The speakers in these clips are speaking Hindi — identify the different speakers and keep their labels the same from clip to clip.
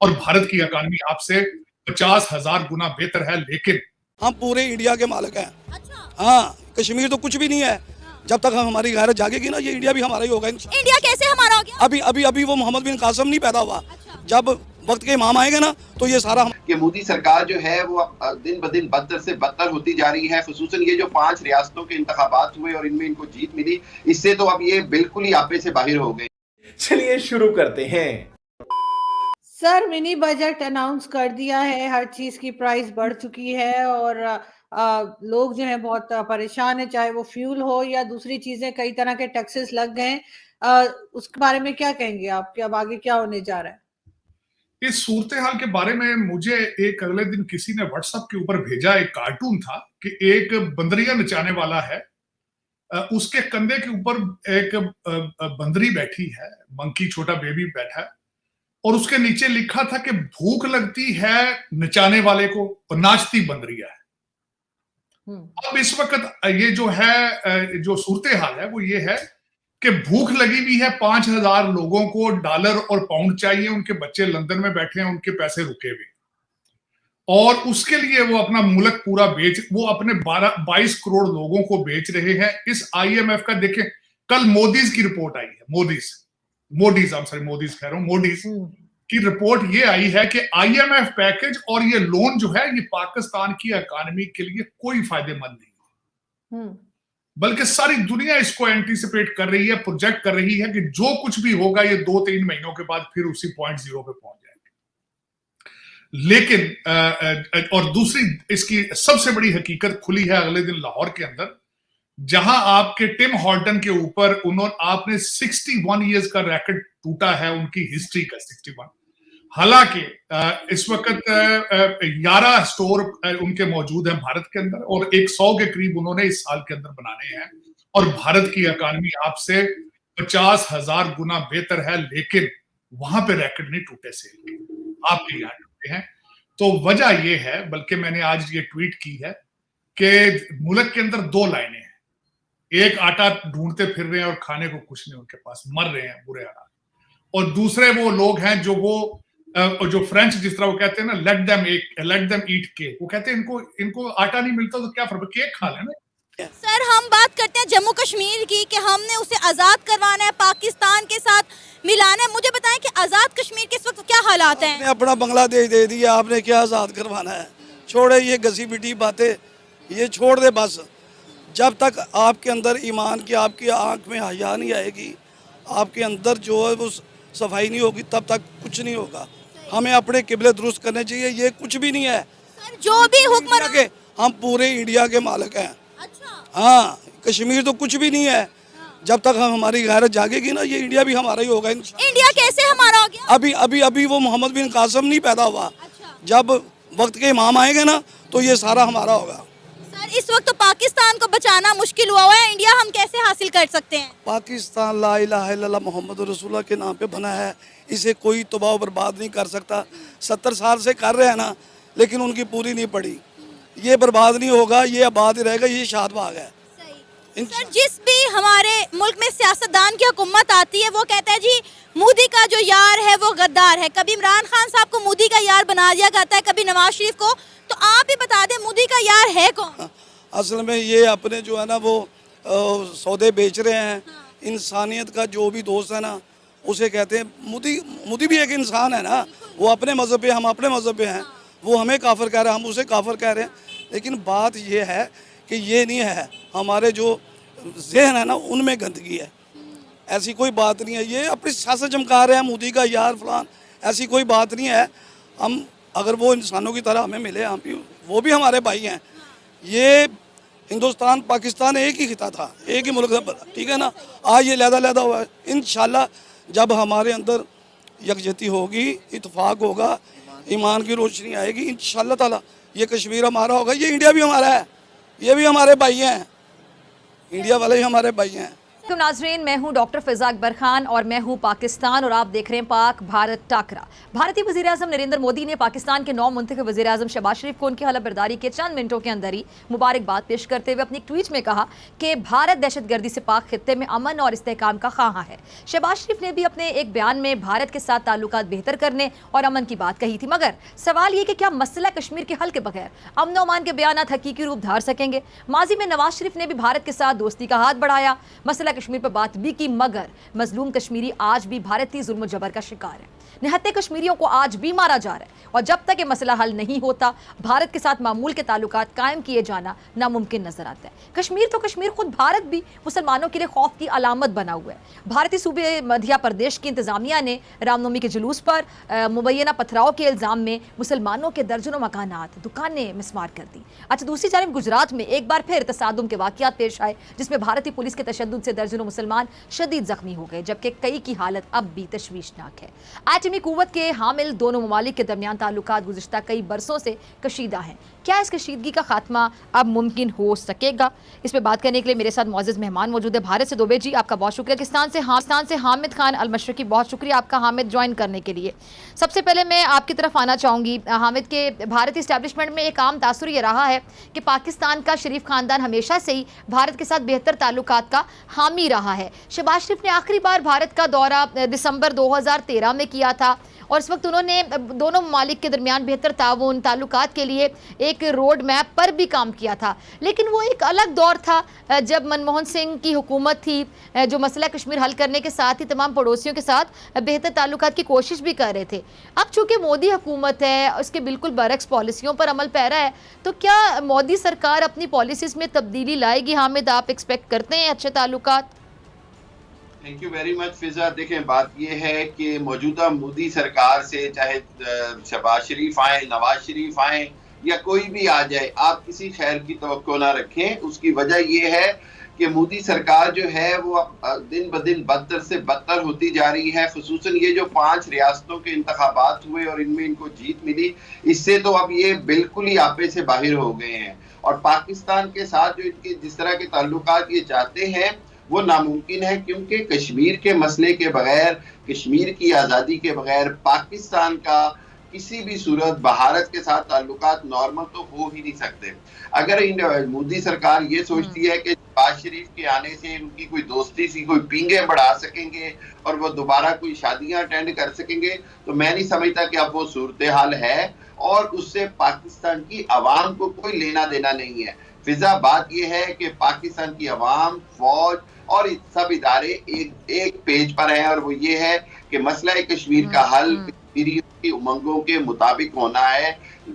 Speaker 1: और भारत की इकॉनमी आपसे 50,000 गुना बेहतर है, लेकिन
Speaker 2: हम पूरे इंडिया के मालिक हैं।
Speaker 3: अच्छा।
Speaker 2: हाँ, कश्मीर तो कुछ भी नहीं है। जब तक हमारी गैरत जागेगी ना, ये इंडिया भी हमारा ही होगा।
Speaker 3: इंडिया कैसे हमारा हो गया?
Speaker 2: अभी वो मोहम्मद बिन कासिम नहीं पैदा हुआ। जब वक्त के इमाम आएंगे ना, तो ये सारा
Speaker 4: कि मोदी सरकार जो है वो दिन ब दिन बदतर से बदतर होती जा रही है। खुसूसन ये जो 5 रियासतों के इंतखाबात हुए और इनमें इनको जीत मिली, इससे तो अब ये बिल्कुल ही आपे से बाहर हो गए।
Speaker 5: चलिए शुरू करते हैं।
Speaker 6: सर, मिनी बजट अनाउंस कर दिया है, हर चीज की प्राइस बढ़ चुकी है और लोग जो है बहुत परेशान है, चाहे वो फ्यूल हो या दूसरी चीजें, कई तरह के टैक्सेस लग गए हैं। उसके बारे में क्या कहेंगे आप कि अब आगे क्या होने जा रहा है?
Speaker 1: इस सूरत हाल के बारे में मुझे एक अगले दिन किसी ने व्हाट्सएप के ऊपर भेजा, एक कार्टून था कि एक बंदरिया नचाने वाला है, उसके कंधे के ऊपर एक बंदरी बैठी है, मंकी छोटा बेबी बैठा है, और उसके नीचे लिखा था कि भूख लगती है नचाने वाले को, नाचती बंदरिया है। अब इस वक्त ये जो है, जो सूरत हाल है वो ये है कि भूख लगी हुई है 5,000 लोगों को, डॉलर और पाउंड चाहिए, उनके बच्चे लंदन में बैठे हैं, उनके पैसे रुके हुए, और उसके लिए वो अपना मुल्क पूरा वो अपने 22 करोड़ लोगों को बेच रहे हैं। इस आईएमएफ का देखें, कल मोदीज की रिपोर्ट आई है, मोदीज कह रहा हूं, मोदीज की रिपोर्ट ये आई है कि आईएमएफ पैकेज और ये लोन जो है, ये पाकिस्तान की इकॉनमी के लिए कोई फायदेमंद नहीं है, बल्कि सारी दुनिया इसको एंटीसिपेट कर रही है, प्रोजेक्ट कर रही है कि जो कुछ भी होगा ये 2-3 महीनों के बाद फिर उसी पॉइंट जीरो पे पहुंच जाएंगे। लेकिन और दूसरी इसकी सबसे बड़ी हकीकत खुली है अगले दिन लाहौर के अंदर, जहां आपके टिम हॉर्टन के ऊपर आपने 61 इयर्स का रैकेट टूटा है, उनकी हिस्ट्री का 61। हालांकि इस वक्त 11 स्टोर उनके मौजूद हैं भारत के अंदर, और 100 के करीब उन्होंने इस साल के अंदर बनाने हैं, और भारत की इकॉनमी आपसे 50,000 गुना बेहतर है, लेकिन वहां पे रैकेट नहीं टूटे सेल के, आपके यहाँ टूटे हैं। तो वजह यह है, बल्कि मैंने आज ये ट्वीट की है कि मुल्क के अंदर 2 लाइनें हैं, एक आटा ढूंढते फिर रहे हैं और खाने को कुछ नहीं उनके पास, मर रहे हैं बुरे हालात, और दूसरे वो लोग हैं जो फ्रेंच, जिस तरह वो कहते हैं ना, लेट देम ईट केक, वो कहते हैं इनको आटा नहीं मिलता तो क्या फर्क, केक खा लेना।
Speaker 3: सर, हम बात करते हैं जम्मू कश्मीर की कि हमने उसे आजाद करवाना है, पाकिस्तान के साथ मिलाना है। मुझे बताएं कि आजाद कश्मीर के इस वक्त क्या हालात हैं?
Speaker 2: आपने अपना बांग्लादेश दे दिया, आपने क्या आजाद करवाना है? छोड़े ये घसी पिटी बातें, ये छोड़ दे बस। जब तक आपके अंदर ईमान की, आपकी आंख में हया नहीं आएगी, आपके अंदर जो है वो सफाई नहीं होगी, तब तक कुछ नहीं होगा। हमें अपने किबले दुरुस्त करने चाहिए, ये कुछ भी नहीं है।
Speaker 3: सर, जो भी हुक्मरान
Speaker 2: के हम पूरे इंडिया के मालिक हैं।
Speaker 3: अच्छा।
Speaker 2: हाँ, कश्मीर तो कुछ भी नहीं है। जब तक हमारी गैरत जागेगी ना, ये इंडिया भी हमारा ही होगा।
Speaker 3: इंडिया कैसे हमारा हो गया?
Speaker 2: अभी वो मोहम्मद बिन कासिम नहीं पैदा हुआ। जब वक्त के इमाम आएंगे ना, तो ये सारा हमारा होगा।
Speaker 3: सर, इस वक्त तो पाकिस्तान को बचाना मुश्किल हुआ है, इंडिया हम कैसे हासिल कर सकते हैं?
Speaker 2: पाकिस्तान ला इलाहा इल्लल्लाह मोहम्मद रसूलुल्लाह के नाम पे बना है, इसे कोई तबाह बर्बाद नहीं कर सकता। 70 साल से कर रहे हैं ना, लेकिन उनकी पूरी नहीं पड़ी। ये बर्बाद नहीं होगा, ये आबाद रहेगा, ये शाद बाग है।
Speaker 3: सर, जिस भी हमारे मुल्क में सियासतदान की हुकूमत आती है, वो कहता है जी मोदी का जो यार है वो गद्दार है। कभी इमरान खान साहब को मोदी का यार बना दिया जाता है, कभी नवाज शरीफ को। तो आप ही बता दें, मोदी का यार है कौन?
Speaker 2: असल में ये अपने जो है ना वो सौदे बेच रहे हैं। इंसानियत का जो भी दोस्त है ना, उसे कहते हैं मोदी भी एक इंसान है ना, वो अपने मज़हब पे, हम अपने मज़हब पे हैं। वो हमें काफिर कह रहे हैं, हम उसे काफिर कह रहे हैं। लेकिन बात ये है कि ये नहीं है, हमारे जो जहन है ना उनमें गंदगी है, ऐसी कोई बात नहीं है। ये अपनी सियासत चमका रहे हैं, मोदी का यार फलान, ऐसी कोई बात नहीं है। हम अगर वो इंसानों की तरह हमें मिले, हम भी, वो भी हमारे भाई हैं। ये हिंदुस्तान पाकिस्तान एक ही खिता था, एक ही मुल्क था, ठीक है ना। आज ये लहदा हुआ है। इंशाल्लाह जब हमारे अंदर यकजहती होगी, इत्तेफाक होगा, ईमान की रोशनी आएगी, इंशाल्लाह ताला ये कश्मीर हमारा होगा, ये इंडिया भी हमारा है, ये भी हमारे भाई हैं, इंडिया वाले ही हमारे भाई हैं।
Speaker 7: नाजरीन, मैं हूं डॉक्टर फिजा अकबर खान और मैं हूं पाकिस्तान और आप देख रहे हैं पाक भारत टाकरा। भारतीय वज़ीर-ए-आज़म नरेंद्र मोदी ने पाकिस्तान के 9 मुंतखब वज़ीर-ए-आज़म शहबाज शरीफ को उनकी हलफबरदारी के चंद मिनटों के अंदर ही मुबारकबाद पेश करते हुए अपनी ट्वीट में कहा कि भारत दहशतगर्दी से पाक खित्ते में अमन और इस्तेहकाम का ख्वाह है। शहबाज शरीफ ने भी अपने एक बयान में भारत के साथ ताल्लुकात बेहतर करने और अमन की बात कही थी, मगर सवाल ये कि क्या मसला कश्मीर के हल के बगैर अमन और अमान के बयानात हकीकी रूप धार सकेंगे। माजी में नवाज शरीफ ने भी भारत के साथ दोस्ती का हाथ बढ़ाया, मसला कश्मीर पर बात भी की, मगर मजलूम कश्मीरी आज भी भारतीय जुल्म जबर का शिकार है। निहत्ते कश्मीरियों को आज भी मारा जा रहा है और जब तक ये मसला हल नहीं होता भारत के साथ मामूल के ताल्लुकात कायम किए जाना नामुमकिन नजर आता है। कश्मीर तो कश्मीर, खुद भारत भी मुसलमानों के लिए खौफ की अलामत बना हुआ है। भारतीय सूबे मध्य प्रदेश की इंतजामिया ने रामनवमी के जुलूस पर मुबैना पथराव के इल्जाम में मुसलमानों के दर्जनों मकानात, दुकानें मिसमार कर दी। अच्छा, दूसरी जानब गुजरात में एक बार फिर तसादुम के वाकयात पेश आए जिसमें भारतीय पुलिस के तशद्दुद से दर्जनों मुसलमान शदीद जख्मी हो गए, जबकि कई की हालत अब भी तशवीशनाक है। एटमी कुव्वत के हामिल दोनों ममालिक के दरमियान ताल्लुकात गुज़िश्ता कई बरसों से कशीदा हैं। क्या इस कशीदगी का खात्मा अब मुमकिन हो सकेगा? इस पर बात करने के लिए मेरे साथ मौजूद मेहमान मौजूद है। भारत से दुबे जी, आपका बहुत शुक्रिया। पाकिस्तान से हामिद खान अल मशरकी, बहुत शुक्रिया आपका हामिद ज्वाइन करने के लिए। सबसे पहले मैं आपकी तरफ आना चाहूँगी हामिद के, भारतीय इस्टेब्लिशमेंट में एक आम तासुर ये रहा है कि पाकिस्तान का शरीफ खानदान हमेशा से ही भारत के साथ बेहतर ताल्लुकात का हामी रहा है। शहबाज शरीफ ने आखिरी बार भारत का दौरा दिसंबर 2013 में किया था और इस वक्त उन्होंने दोनों ममालिक के दरमियान बेहतर ताउन ताल्लुकात के लिए एक रोड मैप पर भी काम किया था, लेकिन वो एक अलग दौर था जब मनमोहन सिंह की हुकूमत थी जो मसला कश्मीर हल करने के साथ ही तमाम पड़ोसियों के साथ बेहतर ताल्लुकात की कोशिश भी कर रहे थे। अब चूँकि मोदी हुकूमत है, उसके बिल्कुल बरक्स पॉलिसियों पर अमल पैरा है, तो क्या मोदी सरकार अपनी पॉलिसीज़ में तब्दीली लाएगी? हामिद, आप एक्सपेक्ट करते हैं अच्छे ताल्लुकात?
Speaker 4: थैंक यू वेरी मच फिजा। देखें, बात यह है कि मौजूदा मोदी सरकार से चाहे शहबाज शरीफ आए, नवाज शरीफ आए या कोई भी आ जाए, आप किसी खैर की तवक्को ना रखें। उसकी वजह यह है कि मोदी सरकार जो है वो दिन ब दिन बदतर से बदतर होती जा रही है। खुसूसन ये जो 5 रियासतों के इंतखाबात हुए और इनमें इनको जीत मिली, इससे तो अब ये बिल्कुल ही आपे से बाहर हो गए हैं और पाकिस्तान के साथ जो इनके जिस तरह के ताल्लुकात ये चाहते हैं वो नामुमकिन है, क्योंकि कश्मीर के मसले के बगैर, कश्मीर की आज़ादी के बगैर पाकिस्तान का किसी भी सूरत भारत के साथ ताल्लुकात नॉर्मल तो हो ही नहीं सकते। अगर मोदी सरकार ये सोचती है कि शहबाज शरीफ के आने से उनकी कोई दोस्ती सी कोई पींगे बढ़ा सकेंगे और वो दोबारा कोई शादियां अटेंड कर सकेंगे, तो मैं नहीं समझता कि अब वो सूरत हाल है और उससे पाकिस्तान की आवाम को कोई लेना देना नहीं है। फिजा, बात यह है कि पाकिस्तान की आवाम, फौज और सब इदारे एक पेज पर हैं और वो ये है कि मसला कश्मीर का हल कश्मीरियों की उमंगों के मुताबिक होना है,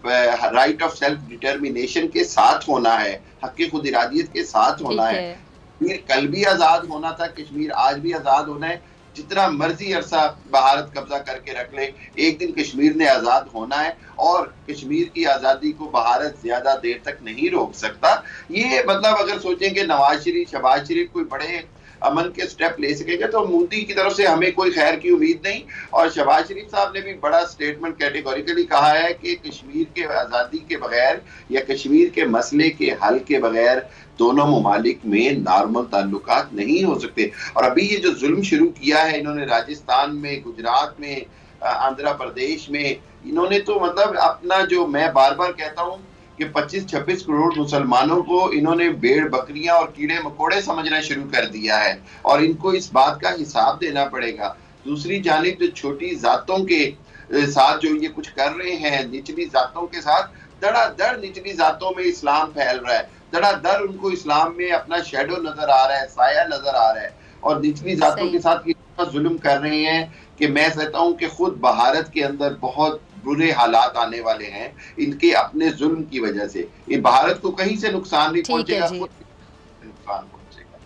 Speaker 4: राइट ऑफ सेल्फ डिटर्मिनेशन के साथ होना है, हक़ खुद इरादियत के साथ होना है। कश्मीर कल भी आज़ाद होना था, कश्मीर आज भी आज़ाद होना है। जितना मर्जी अरसा भारत कब्जा करके रख ले, एक दिन कश्मीर ने आज़ाद होना है और कश्मीर की आज़ादी को भारत ज्यादा देर तक नहीं रोक सकता। ये मतलब अगर सोचें कि नवाज शरीफ, शहबाज शरीफ कोई बड़े अमन के स्टेप ले सकेंगे तो मोदी की तरफ से हमें कोई खैर की उम्मीद नहीं। और शहबाज शरीफ साहब ने भी बड़ा स्टेटमेंट कैटेगोरिकली कहा है कि कश्मीर के आज़ादी के बगैर या कश्मीर के मसले के हल के बगैर दोनों ममालिक में नॉर्मल ताल्लुकात नहीं हो सकते। और अभी ये जो जुल्म शुरू किया है इन्होंने राजस्थान में, गुजरात में, आंध्र प्रदेश में, इन्होंने तो मतलब अपना जो मैं बार बार कहता हूँ कि 25-26 करोड़ मुसलमानों को इन्होंने भेड़ बकरियां और कीड़े मकोड़े समझना शुरू कर दिया है और इनको इस बात का हिसाब देना पड़ेगा। दूसरी जानिब जो छोटी जातों के साथ जो ये कुछ कर रहे हैं, निचली जातों के साथ धड़ाधड़ निचली जातों में इस्लाम फैल रहा है, धड़ाधड़ उनको इस्लाम में अपना शेडो नजर आ रहा है, साया नजर आ रहा है और निचली जातों के साथ इतना जुल्म कर रहे हैं कि मैं कहता हूँ कि खुद भारत के अंदर बहुत बुरे हालात आने वाले हैं इनके अपने जुल्म की वजह से। ये भारत को कहीं से नुकसान नहीं पहुंचेगा, नुकसान पहुंचेगा।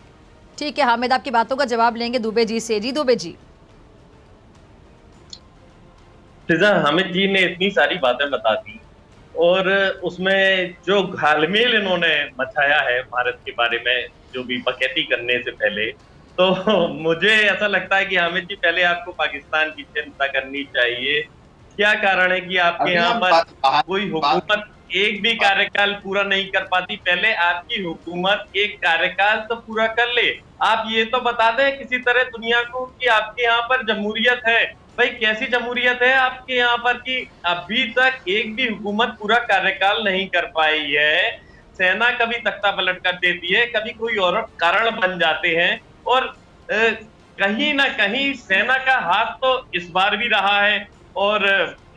Speaker 7: ठीक है हामिद, आपकी बातों का जवाब लेंगे दुबे जी से। जी दुबे जी।
Speaker 8: फिजा, हामिद जी ने इतनी सारी बातें बता दी और उसमें जो घालमेल इन्होंने मचाया है भारत के बारे में जो भी बकैती करने से पहले, तो मुझे ऐसा लगता है कि हामिद जी पहले आपको पाकिस्तान की चिंता करनी चाहिए। क्या कारण है कि आपके यहाँ पर कोई हुकूमत एक भी कार्यकाल पूरा नहीं कर पाती। पहले आपकी हुकूमत एक कार्यकाल तो पूरा कर ले। आप ये तो बता दें किसी तरह दुनिया को कि आपके यहाँ पर जमहूरियत है। भाई कैसी जमहूरियत है आपके यहाँ पर कि अभी तक एक भी हुकूमत पूरा कार्यकाल नहीं कर पाई है। सेना कभी तख्ता पलट कर देती है, कभी कोई और कारण बन जाते हैं, और कहीं ना कहीं सेना का हाथ तो इस बार भी रहा है और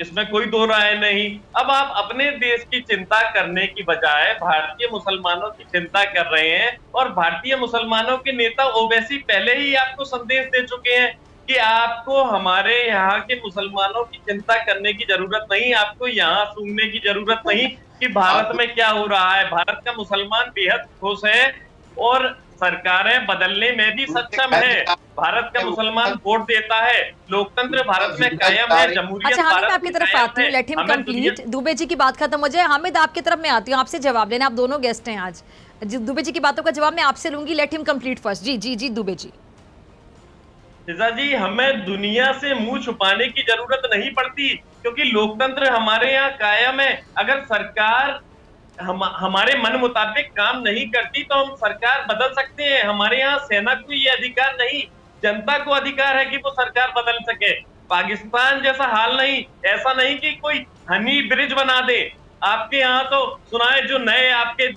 Speaker 8: इसमें कोई दो राय नहीं। अब आप अपने देश की चिंता करने की बजाय भारतीय मुसलमानों की चिंता कर रहे हैं, और भारतीय मुसलमानों के नेता ओवैसी पहले ही आपको संदेश दे चुके हैं कि आपको हमारे यहाँ के मुसलमानों की चिंता करने की जरूरत नहीं, आपको यहाँ सूंघने की जरूरत नहीं कि भारत में क्या हो रहा है। भारत का मुसलमान बेहद खुश है और सरकारें बदलने में भी सक्षम है। भारत का मुसलमान वोट देता है, लोकतंत्र भारत में कायम है, जमहूरियत
Speaker 7: अच्छा हामिद,
Speaker 8: भारत
Speaker 7: आपकी
Speaker 8: में
Speaker 7: तरफ
Speaker 8: कायम
Speaker 7: आती हूँ,
Speaker 8: है।
Speaker 7: लेट हिम
Speaker 8: हमें
Speaker 7: कंप्लीट। दुबे जी की बात खत्म हो जाए, हामिद आपकी तरफ मैं आती हूँ, आपसे जवाब लेना। आप दोनों गेस्ट हैं आज, दुबे जी की बातों का जवाब मैं आपसे लूंगी। Let him complete first. जी जी जी दुबे जी।
Speaker 8: फिजा जी, हमें दुनिया से मुंह छुपाने की जरूरत नहीं पड़ती, क्योंकि लोकतंत्र हमारे यहाँ कायम है। अगर सरकार हमारे मन मुताबिक काम नहीं करती तो हम सरकार बदल सकते हैं। हमारे यहाँ सेना को ये अधिकार नहीं, जनता को अधिकार है कि वो सरकार बदल सके। पाकिस्तान जैसा हाल नहीं, ऐसा नहीं कि कोई हनी ब्रिज बना दे। आपके यहाँ तो सुना है जो नए आपके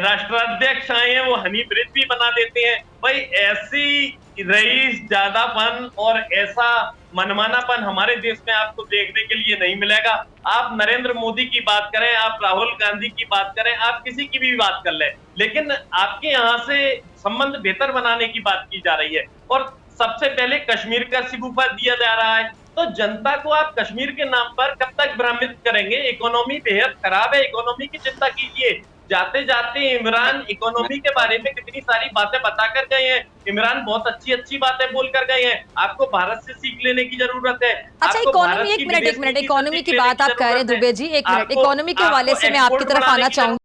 Speaker 8: राष्ट्राध्यक्ष आए हैं वो हनी ब्रिज भी बना देते हैं। भाई ऐसी रईस ज्यादापन और ऐसा मनमानापन हमारे देश में आपको देखने के लिए नहीं मिलेगा। आप नरेंद्र मोदी की बात करें, आप राहुल गांधी की बात करें, आप किसी की भी बात कर लें, लेकिन आपके यहाँ से संबंध बेहतर बनाने की बात की जा रही है और सबसे पहले कश्मीर का शिकूफा दिया जा रहा है। तो जनता को आप कश्मीर के नाम पर कब तक भ्रमित करेंगे? इकोनॉमी बेहद खराब है, इकोनॉमी की चिंता कीजिए। जाते जाते इमरान इकोनॉमी के बारे में कितनी सारी बातें बताकर गए हैं। इमरान बहुत अच्छी अच्छी बातें बोल कर गए हैं। आपको भारत से सीख लेने की जरूरत है।
Speaker 7: अच्छा इकोनॉमी, एक मिनट इकोनॉमी की बात आप कह रहे हैं दुबे जी, एक मिनट इकोनॉमी के हवाले से मैं आपकी तरफ आना चाहूंगी।